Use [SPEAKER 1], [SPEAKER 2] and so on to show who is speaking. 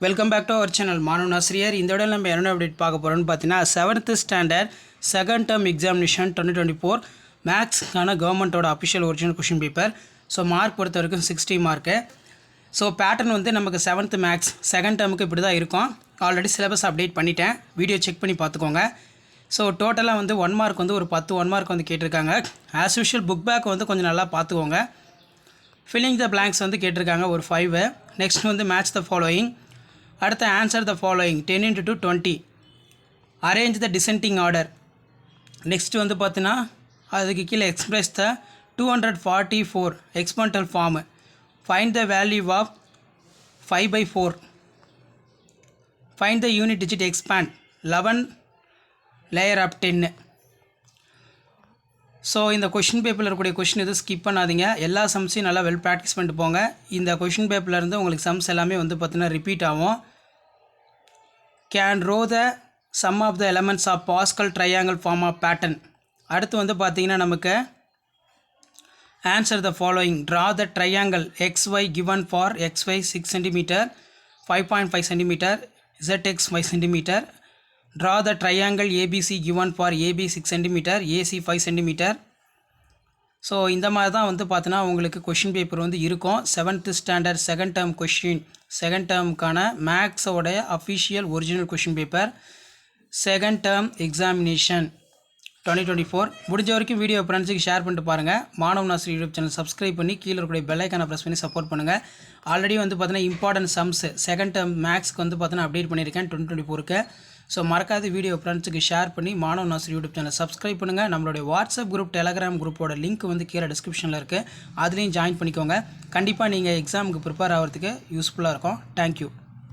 [SPEAKER 1] Welcome back to our channel Maanavan Aasiriyar. இந்த விட நம்ம என்ன அப்டேட் பார்க்க போகிறோம்னு பார்த்தீங்கன்னா 7th standard second term examination 2024 மேக்ஸ்க்கான கவர்மெண்ட்டோட official original question paper. So mark பொறுத்த வரைக்கும் 60 மார்க்கு. ஸோ பேட்டர்ன் வந்து நமக்கு 7th மேக்ஸ் செகண்ட் டேர்முக்கு இப்படி தான் இருக்கும். ஆல்ரெடி சிலபஸ் அப்டேட் பண்ணிட்டேன், வீடியோ செக் பண்ணி பார்த்துக்கோங்க. ஸோ டோட்டலாக வந்து 1 மார்க் வந்து ஒரு 10 1 மார்க் வந்து கேட்டிருக்காங்க. ஆஸ் யூஷுவல் புக் பேக் வந்து கொஞ்சம் நல்லா பார்த்துக்கோங்க. ஃபில்லிங் த பிளாங்க்ஸ் வந்து கேட்டிருக்காங்க ஒரு 5. நெக்ஸ்ட் வந்து மேட்ச் த ஃபாலோயிங். அடுத்த answer the following 10 into 20. Arrange the descending order. Next வந்து பார்த்தீங்கன்னா அதுக்கு கீழே express the 244 exponential form. Find the value of 5/4. Find the unit digit expand 11 layer of 10. So இந்த கொஷின் பேப்பரில் இருக்கக்கூடிய கொஷின் எதுவும் ஸ்கிப் பண்ணாதீங்க. எல்லா சம்ஸையும் நல்லா வெல் ப்ராக்டிஸ் பண்ணிட்டு போங்க. இந்த கொஷின் பேப்பர்லேருந்து உங்களுக்கு சம்ஸ் எல்லாமே வந்து பார்த்தீங்கன்னா ரிப்பீட் ஆகும். Can row the sum of the elements of Pascal triangle form of pattern. அடுத்து வந்து பார்த்தீங்கன்னா நமக்கு answer the following. Draw the triangle XY given for XY 6 cm, 5.5 cm, ZX 5 cm. Draw the triangle ABC given for AB 6 cm, AC 5 cm. So இந்த மாதிரி தான் வந்து பார்த்தீங்கன்னா உங்களுக்கு கொஷின் பேப்பர் வந்து இருக்கும். 7th standard second term question, second டேர்முக்கான மேக்ஸோடைய official original question paper second term examination 2024. முடிஞ்ச வரைக்கும் வீடியோ ஃப்ரெண்ட்ஸுக்கு ஷேர் பண்ணிட்டு பாருங்கள். மாணவன் ஆசிரியர் யூடியூப் சேனல் சப்ஸ்கிரைப் பண்ணி கீழே இருக்கக்கூடிய பெல் ஐக்கானை ப்ரெஸ் பண்ணி சப்போர்ட் பண்ணுங்கள். ஆல்ரெடி வந்து பார்த்தீங்கன்னா இம்பார்ட்டன்ட் சம்ஸ் செகண்ட் டேர்ம் மேக்ஸ்க்கு வந்து பார்த்தீங்கன்னா அப்டேட் பண்ணியிருக்கேன் 2024க்கு. ஸோ மறக்காத வீடியோ ஃப்ரெண்ட்ஸுக்கு ஷேர் பண்ணி மாணவன் ஆசிரியர் யூடியூப் சேனல் சப்ஸ்கிரைப் பண்ணுங்கள். நம்மளுடைய வாட்ஸ்அப் குரூப், டெலகிராம் குரூப்போட லிங்க் வந்து கீழே டிஸ்கிரிப்ஷனில் இருக்குது, அதுலேயும் ஜாயின் பண்ணிக்கோங்க. கண்டிப்பாக நீங்கள் எக்ஸாமுக்கு ப்ரிப்பேர் ஆகிறதுக்கு யூஸ்ஃபுல்லாக இருக்கும். தேங்க்யூ.